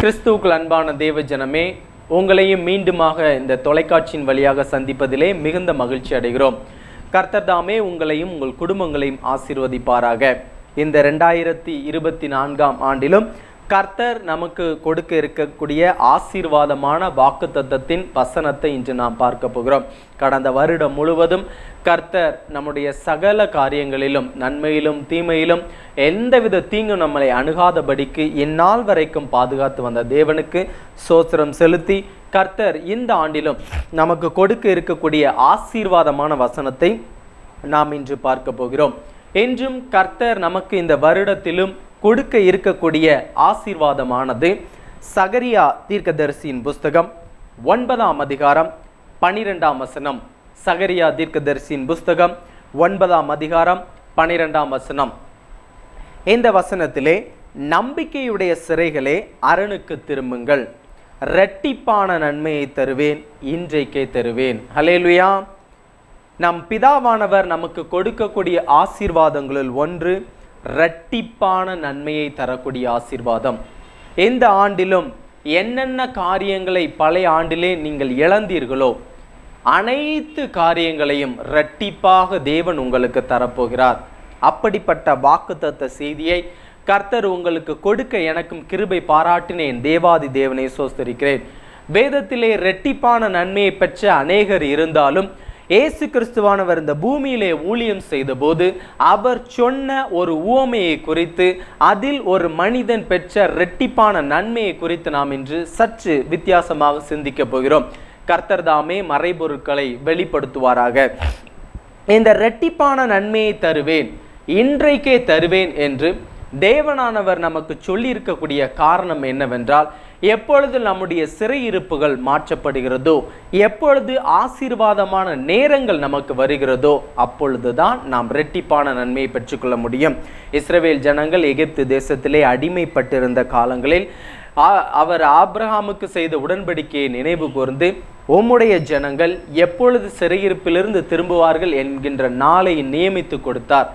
கிறிஸ்துவுக்குள் அன்பான தேவ ஜனமே, உங்களையும் மீண்டுமாக இந்த தொலைக்காட்சியின் வழியாக சந்திப்பதிலே மிகுந்த மகிழ்ச்சி அடைகிறோம். கர்த்தர் தாமே உங்களையும் உங்கள் குடும்பங்களையும் ஆசீர்வதிப்பாராக. இந்த 2024 ஆண்டிலும் கர்த்தர் நமக்கு கொடுக்க இருக்கக்கூடிய ஆசீர்வாதமான வாக்குத்தத்தத்தின் வசனத்தை இன்று நாம் பார்க்க போகிறோம். கடந்த வருடம் முழுவதும் கர்த்தர் நம்முடைய சகல காரியங்களிலும், நன்மையிலும் தீமையிலும் எந்தவித தீங்கும் நம்மளை அணுகாதபடிக்கு இந்நாள் வரைக்கும் பாதுகாத்து வந்த தேவனுக்கு ஸ்தோத்திரம் செலுத்தி, கர்த்தர் இந்த ஆண்டிலும் நமக்கு கொடுக்க இருக்கக்கூடிய ஆசீர்வாதமான வசனத்தை நாம் இன்று பார்க்க போகிறோம். என்றும் கர்த்தர் நமக்கு இந்த வருடத்திலும் கொடுக்க இருக்கக்கூடிய ஆசீர்வாதமானது சகரியா தீர்க்கதரிசியின் புஸ்தகம் 9ஆம் அதிகாரம் 12ஆம் வசனம். சகரியா தீர்க்கதரிசியின் புஸ்தகம் 9ஆம் அதிகாரம் 12ஆம் வசனம். இந்த வசனத்திலே, நம்பிக்கையுடைய சிறைகளே அரணுக்கு திரும்புங்கள், இரட்டிப்பான நன்மையை தருவேன், இன்றைக்கே தருவேன். ஹல்லேலூயா. நம் பிதாவானவர் நமக்கு கொடுக்கக்கூடிய ஆசீர்வாதங்களில் ஒன்று இரட்டிப்பான நன்மையை தரக்கூடிய ஆசீர்வாதம். இந்த ஆண்டிலும் என்னென்ன காரியங்களை பழைய ஆண்டிலே நீங்கள் இழந்தீர்களோ அனைத்து காரியங்களையும் இரட்டிப்பாக தேவன் உங்களுக்கு தரப்போகிறார். அப்படிப்பட்ட வாக்குத்தத்த செய்தியை கர்த்தர் உங்களுக்கு கொடுக்க எனக்கும் கிருபை பாராட்டினேன். தேவாதி தேவனை ஸ்தோத்திரிக்கிறேன். வேதத்திலே இரட்டிப்பான நன்மையை பெற்ற அநேகர் இருந்தாலும் இயேசு கிறிஸ்துவானவர் இந்த பூமியிலே ஊழியம் செய்த போது அவர் சொன்ன ஒரு உவமையை குறித்து, அதில் ஒரு மனிதன் பெற்ற இரட்டிப்பான நன்மையை குறித்து நாம் இன்று சற்று வித்தியாசமாக சிந்திக்க போகிறோம். கர்த்தர் தாமே மறைபொருட்களை வெளிப்படுத்துவாராக. இந்த இரட்டிப்பான நன்மையை தருவேன், இன்றைக்கே தருவேன் என்று தேவனானவர் நமக்கு சொல்லி இருக்கக்கூடிய காரணம் என்னவென்றால், எப்பொழுது நம்முடைய சிறையிருப்புகள் மாற்றப்படுகிறதோ, எப்பொழுது ஆசீர்வாதமான நேரங்கள் நமக்கு வருகிறதோ, அப்பொழுதுதான் நாம் இரட்டிப்பான நன்மையை பெற்றுக்கொள்ள முடியும். இஸ்ரவேல் ஜனங்கள் எகிப்து தேசத்திலே அடிமைப்பட்டிருந்த காலங்களில் அவர் ஆபிரகாமுக்கு செய்த உடன்படிக்கையை நினைவு கூர்ந்து, உம்முடைய ஜனங்கள் எப்பொழுது சிறையிருப்பிலிருந்து திரும்புவார்கள் என்கின்ற நாளை நியமித்து கொடுத்தார்.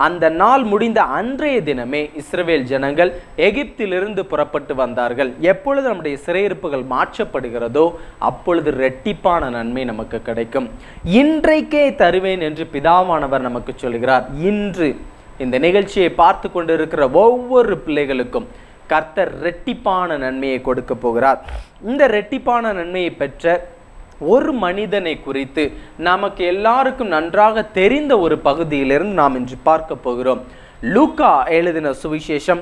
அந்த நாள் முடிந்த அன்றைய தினமே இஸ்ரவேல் ஜனங்கள் எகிப்திலிருந்து புறப்பட்டு வந்தார்கள். எப்பொழுது நம்முடைய சிறையிருப்புகள் மாற்றப்படுகிறதோ அப்பொழுது இரட்டிப்பான நன்மை நமக்கு கிடைக்கும். இன்றைக்கே தருவேன் என்று பிதாவானவர் நமக்கு சொல்கிறார். இன்று இந்த நிகழ்ச்சியை பார்த்து கொண்டிருக்கிற ஒவ்வொரு பிள்ளைகளுக்கும் கர்த்தர் இரட்டிப்பான நன்மையை கொடுக்க போகிறார். இந்த இரட்டிப்பான நன்மையை பெற்ற ஒரு மனிதனை குறித்து நமக்கு எல்லாருக்கும் நன்றாக தெரிந்த ஒரு பகுதியிலிருந்து நாம் இன்று பார்க்க போகிறோம். லூக்கா எழுதின சுவிசேஷம்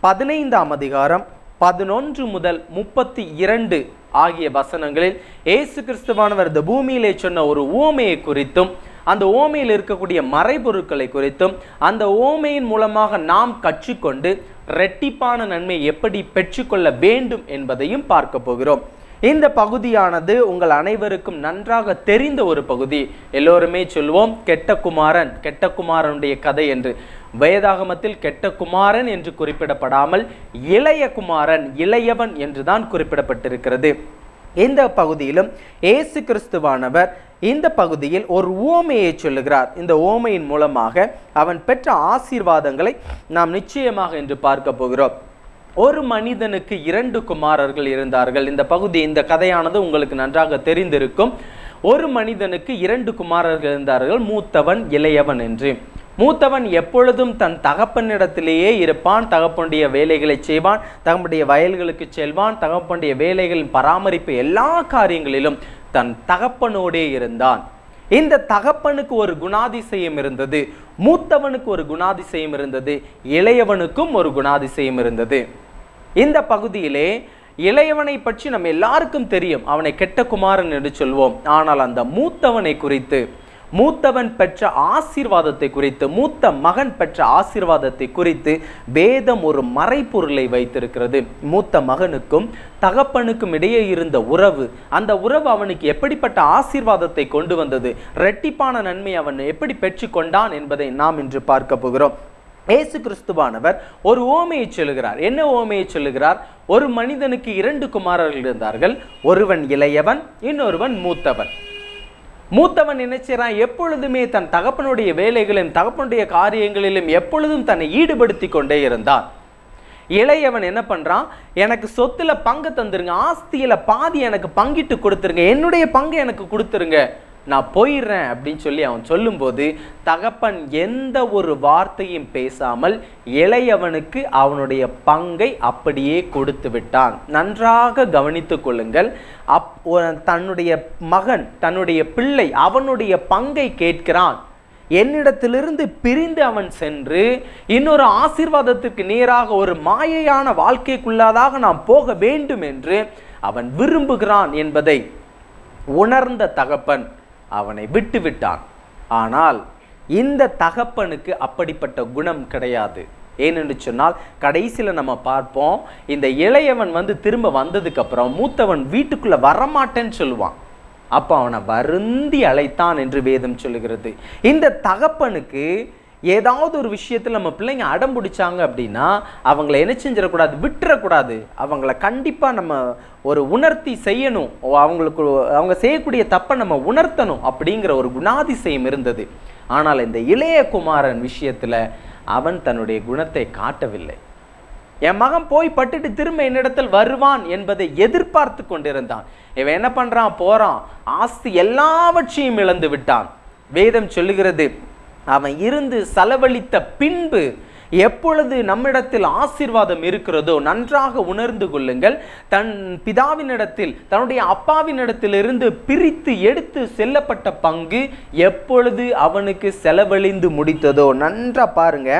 15ஆம் அதிகாரம் 11 முதல் 32 ஆகிய வசனங்களில் இயேசு கிறிஸ்துவானவர் இந்த பூமியிலே சொன்ன ஒரு உவமையை குறித்தும், அந்த ஓமையில் இருக்கக்கூடிய மறைபொருட்களை குறித்தும், அந்த ஓமையின் மூலமாக நாம் கற்றுக்கொண்டு இரட்டிப்பான நன்மை எப்படி பெற்றுக்கொள்ள வேண்டும் என்பதையும் பார்க்க போகிறோம். இந்த பகுதியானது உங்கள் அனைவருக்கும் நன்றாக தெரிந்த ஒரு பகுதி. எல்லோருமே சொல்வோம் கெட்ட குமாரன், கெட்ட குமாரனுடைய கதை என்று. வேதாகமத்தில் கெட்ட குமாரன் என்று குறிப்பிடப்படாமல் இளைய குமாரன், இளையவன் என்றுதான் குறிப்பிடப்பட்டிருக்கிறது. இந்த பகுதியிலும் இயேசு கிறிஸ்துவானவர் இந்த பகுதியில் ஒரு உவமையை சொல்லுகிறார். இந்த உவமையின் மூலமாக அவன் பெற்ற ஆசீர்வாதங்களை நாம் நிச்சயமாக இன்று பார்க்க போகிறோம். ஒரு மனிதனுக்கு 2 குமாரர்கள் இருந்தார்கள். இந்த பகுதி, இந்த கதையானது உங்களுக்கு நன்றாக தெரிந்திருக்கும். ஒரு மனிதனுக்கு 2 குமாரர்கள் இருந்தார்கள், மூத்தவன் இளையவன் என்று. மூத்தவன் எப்பொழுதும் தன் தகப்பனிடத்திலேயே இருப்பான், தகப்பனுடைய வேலைகளை செய்வான், தகப்பனுடைய வயல்களுக்கு செல்வான், தகப்பனுடைய வேலைகளின் பராமரிப்பு எல்லா காரியங்களிலும் தன் தகப்பனோடே இருந்தான். இந்த தகப்பனுக்கு ஒரு குணாதிசயம் இருந்தது, மூத்தவனுக்கு ஒரு குணாதிசயம் இருந்தது, இளையவனுக்கும் ஒரு குணாதிசயம் இருந்தது. இந்த பகுதியிலே இளையவனை பற்றி நம்ம எல்லாருக்கும் தெரியும், அவனை கெட்ட குமாரன் என்று சொல்வோம். ஆனால் அந்த மூத்தவனை குறித்து, மூத்தவன் பெற்ற ஆசீர்வாதத்தை குறித்து, மூத்த மகன் பெற்ற ஆசீர்வாதத்தை குறித்து வேதம் ஒரு மறைப்பொருளை வைத்திருக்கிறது. மூத்த மகனுக்கும் தகப்பனுக்கும் இடையே இருந்த உறவு, அந்த உறவு அவனுக்கு எப்படிப்பட்ட ஆசீர்வாதத்தை கொண்டு வந்தது, இரட்டிப்பான நன்மை அவன் எப்படி பெற்றுக்கொண்டான் என்பதை நாம் இன்று பார்க்க போகிறோம். இயேசு கிறிஸ்துவானவர் ஒரு ஓமையை சொல்லுகிறார். என்ன ஓமையை சொல்லுகிறார்? ஒரு மனிதனுக்கு 2 குமாரர்கள் இருந்தார்கள். ஒருவன் இளையவன், இன்னொருவன் மூத்தவன். மூத்தவன் என்ன செய்றான்? எப்பொழுதுமே தன் தகப்பனுடைய வேலைகளிலும் தகப்பனுடைய காரியங்களிலும் எப்பொழுதும் தன்னை ஈடுபடுத்தி கொண்டே இருந்தான். இளையவன் என்ன பண்றான், எனக்கு சொத்துல பங்கு தந்துருங்க, ஆஸ்தியில பாதி எனக்கு பங்கிட்டு கொடுத்துருங்க, என்னுடைய பங்கு எனக்கு கொடுத்துருங்க, நான் போயிடுறேன் அப்படின்னு சொல்லி அவன் சொல்லும்போது தகப்பன் எந்த ஒரு வார்த்தையும் பேசாமல் இளையவனுக்கு அவனுடைய பங்கை அப்படியே கொடுத்து விட்டான். நன்றாக கவனித்து கொள்ளுங்கள். தன்னுடைய மகன், தன்னுடைய பிள்ளை அவனுடைய பங்கை கேட்கிறான். என்னிடத்திலிருந்து பிரிந்து அவன் சென்று இன்னொரு ஆசீர்வாதத்திற்கு நேராக ஒரு மாயையான வாழ்க்கைக்குள்ளாதாக நாம் போக வேண்டும் என்று அவன் விரும்புகிறான் என்பதை உணர்ந்த தகப்பன் அவனை விட்டு விட்டான். ஆனால் இந்த தகப்பனுக்கு அப்படிப்பட்ட குணம் கிடையாது. ஏனென்று சொன்னால் கடைசியில் நம்ம பார்ப்போம், இந்த இளையவன் திரும்ப வந்ததுக்கு அப்புறம் மூத்தவன் வீட்டுக்குள்ள வரமாட்டேன்னு சொல்லுவான். அப்போ அவனை வருந்தி அழைத்தான் என்று வேதம் சொல்லுகிறது. இந்த தகப்பனுக்கு ஏதாவது ஒரு விஷயத்தில் நம்ம பிள்ளைங்க அடம் பிடிச்சாங்க அப்படின்னா அவங்கள என்ன செஞ்சிடக்கூடாது, விட்டுறக்கூடாது. அவங்கள கண்டிப்பாக நம்ம ஒரு உணர்த்தி செய்யணும். அவங்க செய்யக்கூடிய தப்பை நம்ம உணர்த்தணும் அப்படிங்கிற ஒரு குணாதிசயம் இருந்தது. ஆனால் இந்த இளைய குமாரன் விஷயத்தில் அவன் தன்னுடைய குணத்தை காட்டவில்லை. என் மகன் போய் பட்டுட்டு திரும்ப என்னிடத்தில் வருவான் என்பதை எதிர்பார்த்து கொண்டிருந்தான். இவன் என்ன பண்றான், போறான், ஆஸ்தி எல்லாவற்றையும் இழந்து விட்டான். வேதம் சொல்லுகிறது, அவன் இருந்து செலவழித்த பின்பு எப்பொழுது நம்மிடத்தில் ஆசீர்வாதம் இருக்கிறதோ நன்றாக உணர்ந்து கொள்ளுங்கள். தன் பிதாவினிடத்தில், தன்னுடைய அப்பாவினிடத்திலிருந்து பிரித்து எடுத்து செல்லப்பட்ட பங்கு எப்பொழுது அவனுக்கு செலவழிந்து முடித்ததோ, நன்றா பாருங்க,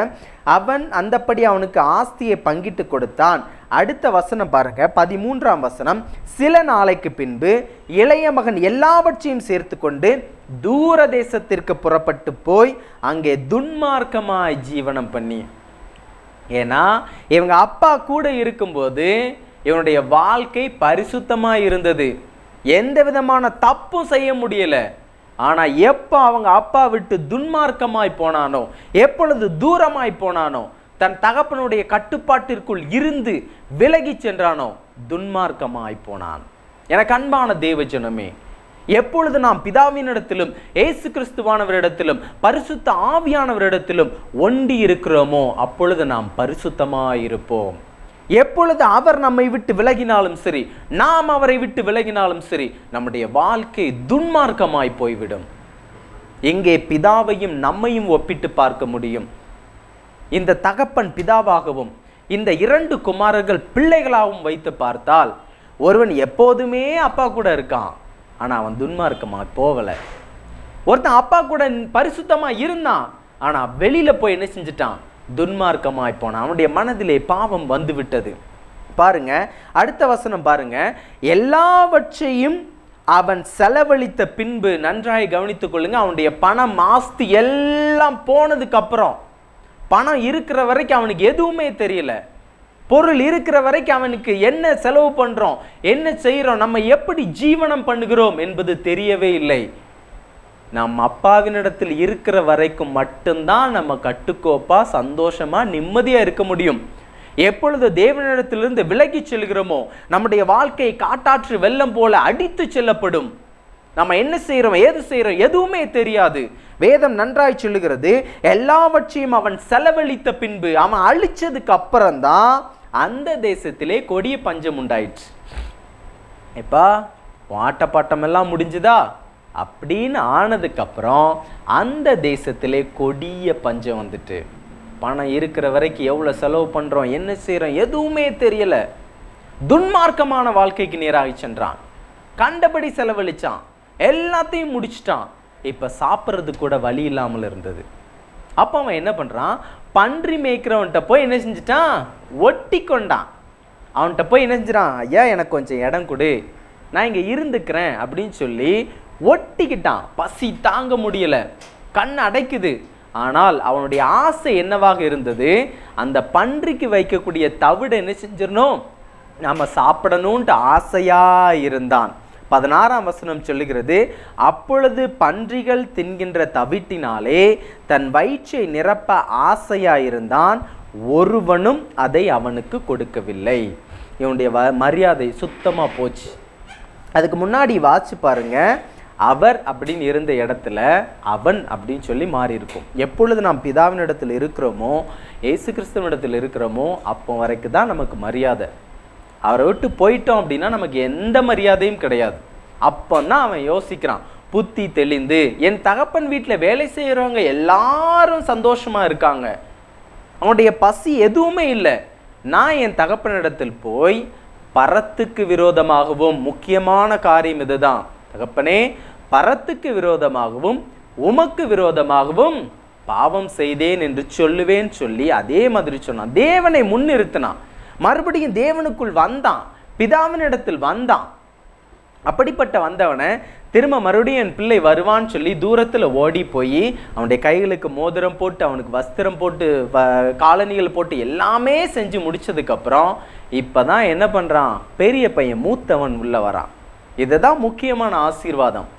அவன் அந்தப்படி அவனுக்கு ஆஸ்தியை பங்கிட்டு கொடுத்தான். அடுத்த வசனம் பாருங்க, 13ஆம் வசனம். சில நாளைக்கு பின்பு இளைய மகன் எல்லாவற்றையும் சேர்த்து கொண்டு தூர தேசத்திற்கு புறப்பட்டு போய் அங்கே துன்மார்க்கமாய் ஜீவனம் பண்ணி. ஏன்னா இவங்க அப்பா கூட இருக்கும்போது இவனுடைய வாழ்க்கை பரிசுத்தமாக இருந்தது, எந்த விதமான தப்பும் செய்ய முடியல. ஆனால் எப்போ அவங்க அப்பா விட்டு துன்மார்க்கமாய் போனானோ, எப்பொழுது தூரமாய் போனானோ, தன் தகப்பனுடைய கட்டுப்பாட்டிற்குள் இருந்து விலகி சென்றானோ துன்மார்க்கமாய் போனான். எனக்கு அன்பான தேவஜனமே, எப்பொழுது நாம் பிதாவினிடத்திலும் இயேசு கிறிஸ்துவானவரிடத்திலும் பரிசுத்த ஆவியானவரிடத்திலும் ஒண்டி இருக்கிறோமோ அப்பொழுது நாம் பரிசுத்தமாயிருப்போம். எப்பொழுது அவர் நம்மை விட்டு விலகினாலும் சரி, நாம் அவரை விட்டு விலகினாலும் சரி, நம்முடைய வாழ்க்கை துன்மார்க்கமாய் போய்விடும். எங்கே பிதாவையும் நம்மையும் ஒப்பிட்டு பார்க்க முடியும்? இந்த தகப்பன் பிதாவாகவும் இந்த 2 குமாரர்கள் பிள்ளைகளாகவும் வைத்து பார்த்தால், ஒருவன் எப்போதுமே அப்பா கூட இருக்கான், ஆனால் அவன் துன்மார்க்கமாக போகலை. ஒருத்தன் அப்பா கூட பரிசுத்தமாக இருந்தான், ஆனால் வெளியில் போய் என்ன செஞ்சிட்டான், துன்மார்க்கமாய் போனான். அவனுடைய மனதிலே பாவம் வந்து விட்டது. பாருங்க, அடுத்த வசனம் பாருங்க. எல்லாவற்றையும் அவன் செலவழித்த பின்பு, நன்றாய் கவனித்துக் கொள்ளுங்க, அவனுடைய பணம் ஆஸ்தி எல்லாம் போனதுக்கு அப்புறம், பணம் இருக்கிற வரைக்கும் அவனுக்கு எதுவுமே தெரியல. பொருள் இருக்கிற வரைக்கும் அவனுக்கு என்ன செலவு பண்றோம், என்ன செய்யறோம், நம்ம எப்படி ஜீவனம் பண்ணுகிறோம் என்பது தெரியவே இல்லை. நம் அப்பாவினிடத்தில் இருக்கிற வரைக்கும் மட்டும்தான் நம்ம கட்டுக்கோப்பா சந்தோஷமா நிம்மதியா இருக்க முடியும். எப்பொழுது தேவனிடத்திலிருந்து விலகி செல்கிறோமோ நம்முடைய வாழ்க்கை காட்டாற்று வெள்ளம் போல அடித்து செல்லப்படும். நம்ம என்ன செய்யறோம், ஏது செய்யறோம் எதுவுமே தெரியாது. வேதம் நன்றாய் சொல்லுகிறது, எல்லாவற்றையும் அவன் செலவழித்த பின்பு, அவன் அழிச்சதுக்கு அப்புறம்தான் அந்த தேசத்திலே கொடிய பஞ்சம் உண்டாயிடுச்சு. எப்பா ஆட்டப்பாட்டம் எல்லாம் முடிஞ்சுதா அப்படின்னு ஆனதுக்கு அப்புறம் அந்த தேசத்திலே கொடிய பஞ்சம் வந்துட்டு, பணம் இருக்கிற வரைக்கும் எவ்வளவு செலவு பண்றோம், என்ன செய்யறோம் எதுவுமே தெரியல. துன்மார்க்கமான வாழ்க்கைக்கு நேராகி சென்றான், கண்டபடி செலவழிச்சான், எல்லாத்தையும் முடிச்சிட்டான். இப்ப சாப்பிட்றது கூட வழி இல்லாமல் இருந்தது. அப்ப அவன் என்ன பண்றான், பன்றி மேய்க்கிறவன்கிட்ட போய் என்ன செஞ்சிட்டான், ஒட்டி கொண்டான். அவன்கிட்ட போய் என்ன செஞ்சான், ஐயா எனக்கு கொஞ்சம் இடம் கொடு, நான் இங்க இருந்துக்கிறேன் அப்படின்னு சொல்லி ஒட்டிக்கிட்டான். பசி தாங்க முடியல, கண் அடைக்குது. ஆனால் அவனுடைய ஆசை என்னவாக இருந்தது, அந்த பன்றிக்கு வைக்கக்கூடிய தவிட என்ன செஞ்சிடணும், நாம சாப்பிடணும்ட்டு ஆசையா இருந்தான். 16ஆம் வசனம் சொல்லுகிறது, அப்பொழுது பன்றிகள் தின்கின்ற தவிட்டினாலே தன் வயிற்றை நிரப்ப ஆசையாயிருந்தான், ஒருவனும் அதை அவனுக்கு கொடுக்கவில்லை. இவனுடைய மரியாதை சுத்தமா போச்சு. அதுக்கு முன்னாடி வாசி பாருங்க, அவர் அப்படின்னு இருந்த இடத்துல அவன் அப்படின்னு சொல்லி மாறி இருக்கும். எப்பொழுது நாம் பிதாவின் இடத்துல இருக்கிறோமோ, இயேசு கிறிஸ்துவின் இடத்துல இருக்கிறோமோ, அப்போ வரைக்கும் தான் நமக்கு மரியாதை. அவரை விட்டு போயிட்டோம் அப்படின்னா நமக்கு எந்த மரியாதையும் கிடையாது. அப்போதான் அவன் யோசிக்கிறான், புத்தி தெளிந்து, என் தகப்பன் வீட்டில் வேலை செய்கிறவங்க எல்லாரும் சந்தோஷமா இருக்காங்க, அவனுடைய பசி எதுவுமே இல்லை, நான் என் தகப்பனிடத்தில் போய் பரத்துக்கு விரோதமாகவும், முக்கியமான காரியம் இதுதான், தகப்பனே பரத்துக்கு விரோதமாகவும் உமக்கு விரோதமாகவும் பாவம் செய்தேன் என்று சொல்லுவேன் சொல்லி அதே மாதிரி சொன்னான். தேவனை முன்னிறுத்தினான். மறுபடியும் தேவனுக்குள் வந்தான், பிதாவின் இடத்தில் வந்தான். அப்படிப்பட்ட வந்தவனை திரும்ப மறுபடியும் என் பிள்ளை வருவான்னு சொல்லி தூரத்தில் ஓடி போய் அவனுடைய கைகளுக்கு மோதிரம் போட்டு, அவனுக்கு வஸ்திரம் போட்டு, காலணிகள் போட்டு எல்லாமே செஞ்சு முடிச்சதுக்கப்புறம் இப்போ தான் என்ன பண்ணுறான், பெரிய பையன் மூத்தவன் உள்ளே வரான். இதுதான் முக்கியமான ஆசீர்வாதம்.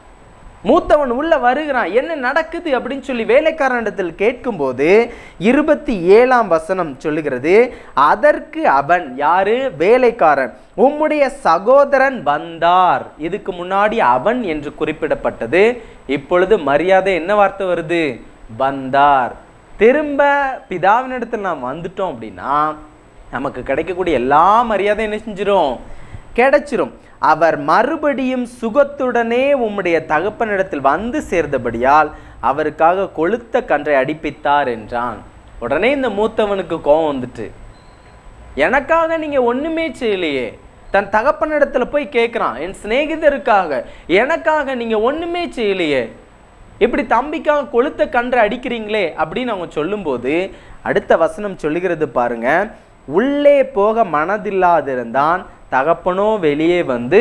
மூத்தவன் உள்ள வருகிறான், என்ன நடக்குது அப்படின்னு சொல்லி வேலைக்காரனிடத்தில் கேட்கும்போது 27ஆம் வசனம் சொல்லுகிறது, அதற்கு அவன், யாரு, வேலைக்காரன், உம்முடைய சகோதரன் வந்தார். இதுக்கு முன்னாடி அவன் என்று குறிப்பிடப்பட்டது, இப்பொழுது மரியாதை என்ன வார்த்தை வருது, வந்தார். திரும்ப பிதாவினிடத்தில் நாம் வந்துட்டோம் அப்படின்னா நமக்கு கிடைக்கக்கூடிய எல்லா மரியாதையும் என்ன செஞ்சிரும், கிடைச்சிரும். அவர் மறுபடியும் சுகத்துடனே உம்முடைய தகப்பனிடத்தில் வந்து சேர்ந்தபடியால் அவருக்காக கொளுத்த கன்றை அடிப்பித்தார் என்றான். உடனே இந்த மூத்தவனுக்கு கோபம் வந்துட்டு, எனக்காக நீங்க ஒண்ணுமே செய்யலையே. தன் தகப்பனிடத்துல போய் கேட்கிறான், என் சிநேகிதருக்காக, எனக்காக நீங்க ஒண்ணுமே செய்யலையே, இப்படி தம்பிக்காக கொளுத்த கன்றை அடிக்கிறீங்களே அப்படின்னு அவங்க சொல்லும்போது அடுத்த வசனம் சொல்லுகிறது பாருங்க, உள்ளே போக மனதில்லாதிருந்தான், தகப்பனோ வெளியே வந்து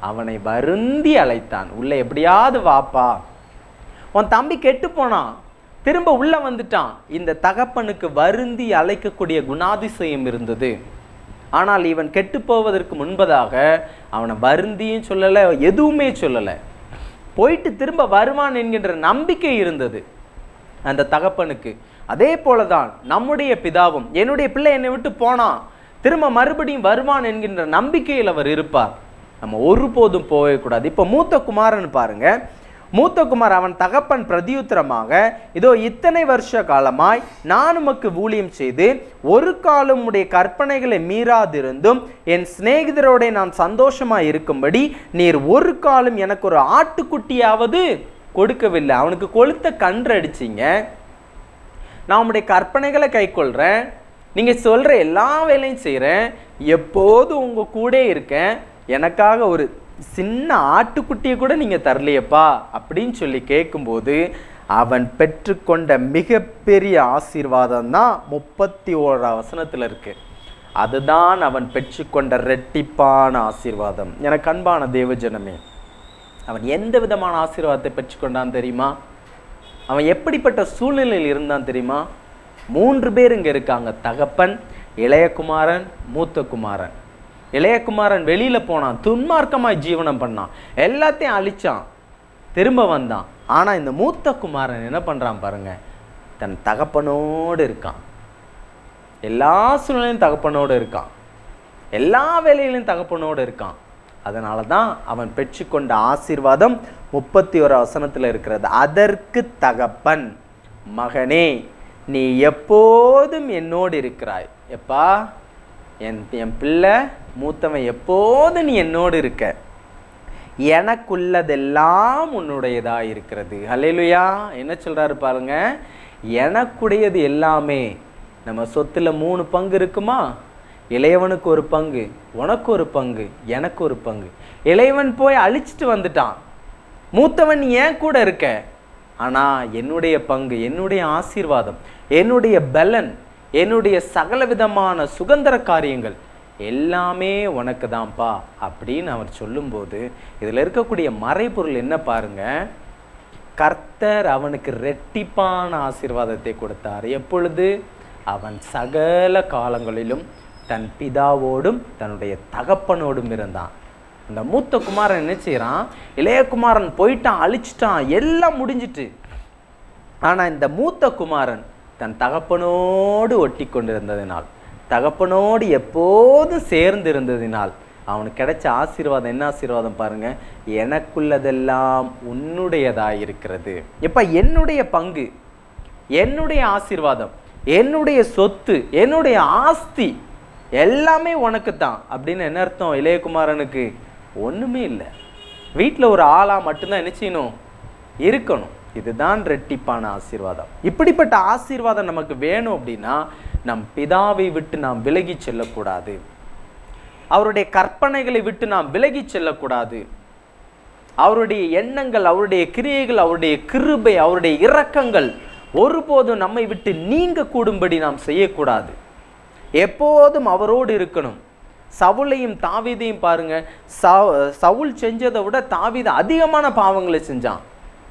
அவனை வருந்தி அழைத்தான். உள்ள எப்படியாவது வாப்பா, உன் தம்பி கெட்டு போனான், திரும்ப உள்ள வந்துட்டான். இந்த தகப்பனுக்கு வருந்தி அழைக்கக்கூடிய குணாதிசயம் இருந்தது. ஆனால் இவன் கெட்டு போவதற்கு முன்பதாக அவனை வருந்தியும் சொல்லலை, எதுவுமே சொல்லலை, போயிட்டு திரும்ப வருவான் என்கின்ற நம்பிக்கை இருந்தது அந்த தகப்பனுக்கு. அதே போலதான் நம்முடைய பிதாவும், என்னுடைய பிள்ளை என்னை விட்டு போனான், திரும்ப மறுபடியும் வருவான் என்கின்ற நம்பிக்கையில் அவர் இருப்பார். நம்ம ஒருபோதும் போகக்கூடாது. இப்போ மூத்த குமாரன் பாருங்க, மூத்த குமார் அவன் தகப்பன் பிரதியுத்தரமாக, இதோ இத்தனை வருஷ காலமாய் நான் உமக்கு ஊழியம் செய்து ஒரு காலம் உடைய கற்பனைகளை மீறாதிருந்தும் என் சிநேகிதரோட நான் சந்தோஷமாய் இருக்கும்படி நீர் ஒரு காலம் எனக்கு ஒரு ஆட்டுக்குட்டியாவது கொடுக்கவில்லை. அவனுக்கு கொளுத்த கன்று அடிச்சிங்க, நான் உங்களுடைய கற்பனைகளை கை கொள்கிறேன், நீங்கள் சொல்கிற எல்லா வேலையும் செய்கிறேன், எப்போதும் உங்கள் கூட இருக்கேன், எனக்காக ஒரு சின்ன ஆட்டுக்குட்டியை கூட நீங்கள் தரலையப்பா அப்படின்னு சொல்லி கேட்கும்போது அவன் பெற்றுக்கொண்ட மிகப்பெரிய ஆசீர்வாதம் தான் 31ஆம் வசனத்தில் இருக்கு. அதுதான் அவன் பெற்றுக்கொண்ட ரெட்டிப்பான ஆசீர்வாதம். எனக்கு அன்பான தேவஜனமே, அவன் எந்த விதமான ஆசீர்வாதத்தை பெற்றுக்கொண்டான் தெரியுமா? அவன் எப்படிப்பட்ட சூழ்நிலையில் இருந்தான் தெரியுமா? 3 பேர் இங்கே இருக்காங்க, தகப்பன், இளையகுமாரன், மூத்த குமாரன். இளையகுமாரன் வெளியில் போனான், துன்மார்க்கமாய் ஜீவனம் பண்ணான், எல்லாத்தையும் அழிச்சான், திரும்ப வந்தான். ஆனால் இந்த மூத்த குமாரன் என்ன பண்ணுறான் பாருங்க, தன் தகப்பனோடு இருக்கான், எல்லா சூழ்நிலையும் தகப்பனோடு இருக்கான், எல்லா வேலையிலும் தகப்பனோடு இருக்கான். அதனால தான் அவன் பெற்றுக்கொண்ட ஆசீர்வாதம் 31ஆம் வசனத்தில் இருக்கிறது. அதற்கு தகப்பன், மகனே நீ எப்போதும் என்னோடு இருக்கிறாய். எப்பா, என் பிள்ளை மூத்தவன், எப்போதும் நீ என்னோடு இருக்க, எனக்குள்ளதெல்லாம் உன்னுடையதாக இருக்கிறது. ஹல்லேலூயா. என்ன சொல்கிறாரு பாருங்க, எனக்குடையது எல்லாமே. நம்ம சொத்தில் 3 பங்கு இருக்குமா? இளையவனுக்கு ஒரு பங்கு, உனக்கு ஒரு பங்கு, எனக்கு ஒரு பங்கு. இளையவன் போய் அழிச்சிட்டு வந்துட்டான், மூத்தவன் ஏன் கூட இருக்க, ஆனால் என்னுடைய பங்கு, என்னுடைய ஆசீர்வாதம், என்னுடைய பலன், என்னுடைய சகல விதமான சுகந்தர காரியங்கள் எல்லாமே உனக்கு தான்ப்பா அப்படின்னு அவர் சொல்லும்போது இதில் இருக்கக்கூடிய மறைபொருள் என்ன பாருங்க, கர்த்தர் அவனுக்கு ரெட்டிப்பான ஆசீர்வாதத்தை கொடுத்தார். எப்பொழுது? அவன் சகல காலங்களிலும் தன் பிதாவோடும் தன்னுடைய தகப்பனோடும் இருந்தான். இந்த மூத்த குமாரன் என்ன செய்யறான், இளையகுமாரன் போயிட்டான், அழிச்சிட்டான், எல்லாம் முடிஞ்சிட்டு. ஆனால் இந்த மூத்த குமாரன் தன் தகப்பனோடு ஒட்டி கொண்டிருந்ததினால், தகப்பனோடு எப்போதும் சேர்ந்து இருந்ததினால் அவனுக்கு கிடைச்ச ஆசீர்வாதம் என்ன ஆசீர்வாதம் பாருங்க, எனக்குள்ளதெல்லாம் உன்னுடையதாக இருக்கிறது. எப்ப என்னுடைய பங்கு, என்னுடைய ஆசீர்வாதம், என்னுடைய சொத்து, என்னுடைய ஆஸ்தி எல்லாமே உனக்கு தான் அப்படின்னு என்ன அர்த்தம்? இளையகுமாரனுக்கு ஒண்ணுமே இல்லை. வீட்டில் ஒரு ஆளா மட்டும்தான் என்ன செய்யணும்? இருக்கணும். இதுதான் ரெட்டிப்பான ஆசீர்வாதம். இப்படிப்பட்ட ஆசீர்வாதம் நமக்கு வேணும் அப்படின்னா நம் பிதாவை விட்டு நாம் விலகி செல்லக்கூடாது. அவருடைய கற்பனைகளை விட்டு நாம் விலகி செல்லக்கூடாது. அவருடைய எண்ணங்கள், அவருடைய கிரியைகள், அவருடைய கிருபை, அவருடைய இரக்கங்கள் ஒருபோதும் நம்மை விட்டு நீங்க கூடும்படி நாம் செய்யக்கூடாது. எப்போதும் அவரோடு இருக்கணும். சவுலையும் தாவீதையும் பாருங்க, சவுல் செஞ்சதை விட தாவீது அதிகமான பாவங்களை செஞ்சான்.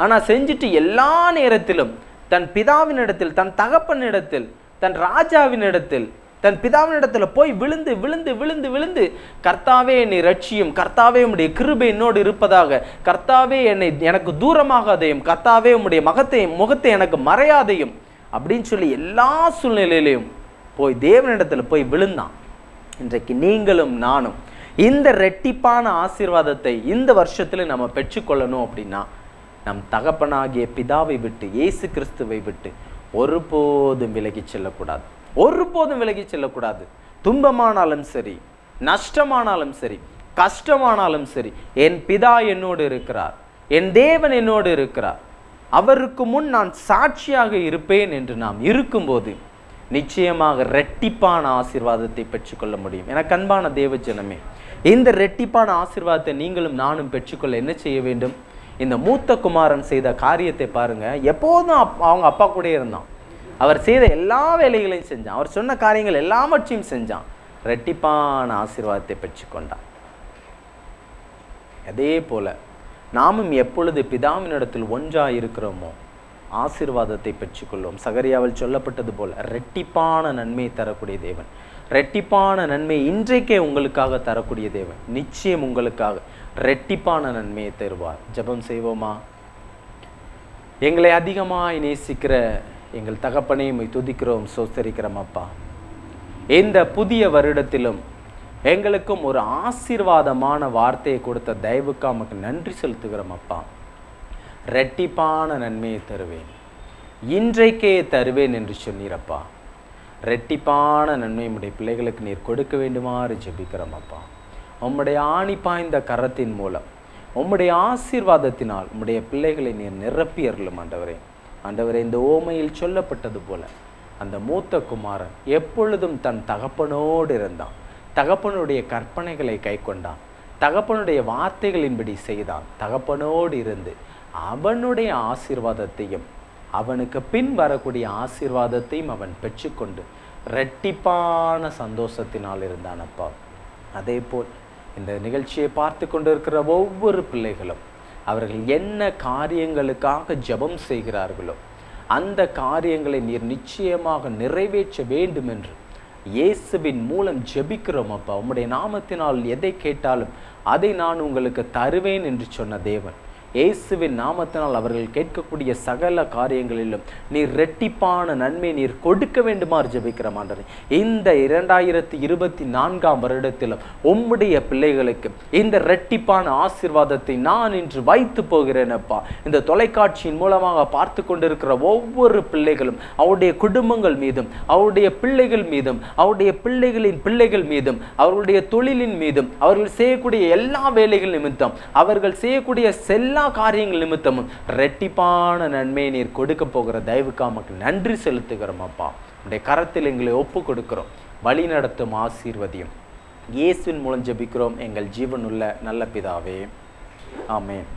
ஆனா செஞ்சுட்டு எல்லா நேரத்திலும் தன் பிதாவினிடத்தில், தன் தகப்பனிடத்தில், தன் ராஜாவினிடத்தில், தன் பிதாவினிடத்துல போய் விழுந்து விழுந்து விழுந்து விழுந்து, கர்த்தாவே என்னை ரட்சியும், கர்த்தாவே உம்முடைய கிருபை என்னோடு இருப்பதாக, கர்த்தாவே எனக்கு தூரமாகாதையும், கர்த்தாவே உம்முடைய முகத்தை எனக்கு மறையாதையும் அப்படின்னு சொல்லி எல்லா சூழ்நிலையிலையும் போய் தேவனிடத்துல போய் விழுந்தான். இன்றைக்கு நீங்களும் நானும் இந்த ரெட்டிப்பான ஆசீர்வாதத்தை இந்த வருஷத்துல நம்ம பெற்றுக்கொள்ளணும் அப்படின்னா நம் தகப்பனாகிய பிதாவை விட்டு, இயேசு கிறிஸ்துவை விட்டு ஒருபோதும் விலகி செல்லக்கூடாது. ஒருபோதும் விலகி செல்லக்கூடாது. துன்பமானாலும் சரி, நஷ்டமானாலும் சரி, கஷ்டமானாலும் சரி, என் பிதா என்னோடு இருக்கிறார், என் தேவன் என்னோடு இருக்கிறார், அவருக்கு முன் நான் சாட்சியாக இருப்பேன் என்று நாம் இருக்கும்போது நிச்சயமாக ரெட்டிப்பான ஆசீர்வாதத்தை பெற்றுக்கொள்ள முடியும். எனக்கு அன்பான தேவ ஜனமே, இந்த ரெட்டிப்பான ஆசீர்வாதத்தை நீங்களும் நானும் பெற்றுக்கொள்ள என்ன செய்ய வேண்டும்? இந்த மூத்த குமாரன் செய்த காரியத்தை பாருங்க. எப்போதும் அவங்க அப்பா கூட இருந்தான். அவர் செய்த எல்லா வேலைகளையும் செஞ்சான். அவர் சொன்ன காரியங்கள் எல்லாவற்றையும் செஞ்சான். ரெட்டிப்பான ஆசீர்வாதத்தை பெற்றுக்கொண்டான். அதே போல நாமும் எப்பொழுது பிதாவினிடத்தில் ஒன்றாக இருக்கிறோமோ ஆசீர்வாதத்தை பெற்றுக்கொள்வோம். சகரியாவில் சொல்லப்பட்டது போல ரெட்டிப்பான நன்மையை தரக்கூடிய தேவன், ரெட்டிப்பான நன்மை இன்றைக்கே உங்களுக்காக தரக்கூடிய தேவன் நிச்சயம் உங்களுக்காக ரெட்டிப்பான நன்மையை தருவார். ஜெபம் செய்வோமா? எங்களை அதிகமாய் நேசிக்கிற எங்கள் தகப்பனை உம்மை துதிக்கிறோம், ஸ்தோத்திரிக்கிறோம் அப்பா. இந்த புதிய வருடத்திலும் எங்களுக்கும் ஒரு ஆசீர்வாதமான வார்த்தையை கொடுத்த தயவுக்கு நமக்கு நன்றி செலுத்துகிறோம் அப்பா. ரெட்டிப்பான நன்மையை தருவேன், இன்றைக்கே தருவேன் என்று சொன்னீரப்பா. ரெட்டிப்பான நன்மை உம்முடைய பிள்ளைகளுக்கு நீர் கொடுக்க வேண்டுமாறு ஜெபிக்கிறோம் அப்பா. உம்முடைய ஆணி பாய்ந்த கரத்தின் மூலம், உம்முடைய ஆசீர்வாதத்தினால் உம்முடைய பிள்ளைகளை நீர் நிரப்பி அருளும் ஆண்டவரே. ஆண்டவரே, இந்த ஓமையில் சொல்லப்பட்டது போல அந்த மூத்த குமாரன் எப்பொழுதும் தன் தகப்பனோடு இருந்தான். தகப்பனுடைய கற்பனைகளை கை கொண்டான், தகப்பனுடைய வார்த்தைகளின்படி செய்தான். தகப்பனோடு இருந்து அவனுடைய ஆசீர்வாதத்தையும் அவனுக்கு பின் வரக்கூடிய ஆசீர்வாதத்தையும் அவன் பெற்றுக்கொண்டு ரெட்டிப்பான சந்தோஷத்தினால் இருந்தான் அப்பா. அதே போல் இந்த நிகழ்ச்சியை பார்த்து கொண்டிருக்கிற ஒவ்வொரு பிள்ளைகளும் அவர்கள் என்ன காரியங்களுக்காக ஜெபம் செய்கிறார்களோ அந்த காரியங்களை நீர் நிச்சயமாக நிறைவேற்ற வேண்டும் என்று இயேசுவின் மூலம் ஜெபிக்கிறோம் அப்பா. உம்முடைய நாமத்தினால் எதை கேட்டாலும் அதை நான் உங்களுக்கு தருவேன் என்று சொன்ன தேவன், இயேசுவின் நாமத்தினால் அவர்கள் கேட்கக்கூடிய சகல காரியங்களிலும் நீர் ரெட்டிப்பான நன்மை நீர் கொடுக்க வேண்டுமாறு ஜெபிக்கிற ஆண்டவரே. இந்த 2024 வருடத்திலும் உம்முடைய பிள்ளைகளுக்கு இந்த ரெட்டிப்பான ஆசீர்வாதத்தை நான் இன்று வைத்து போகிறேன் அப்பா. இந்த தொலைக்காட்சியின் மூலமாக பார்த்து கொண்டிருக்கிற ஒவ்வொரு பிள்ளைகளும் அவருடைய குடும்பங்கள் மீதும், அவருடைய பிள்ளைகள் மீதும், அவருடைய பிள்ளைகளின் பிள்ளைகள் மீதும், அவர்களுடைய தொழிலின் மீதும், அவர்கள் செய்யக்கூடிய எல்லா வேலைகள் நிமித்தம், அவர்கள் செய்யக்கூடிய எல்லா காரியங்கள் நிமித்தமும் ரெட்டிப்பான நன்மையை நீர் கொடுக்க போகிற தயவுக்கு நன்றி செலுத்துகிறோம் அப்பா. உடைய கரத்தில் எங்களை ஒப்பு கொடுக்கிறோம். வழி நடத்தும் ஆசீர்வதியும் இயேசுவின் மூலம் ஜெபிக்கிறோம் எங்கள் ஜீவனுள்ள நல்ல பிதாவே. ஆமென்.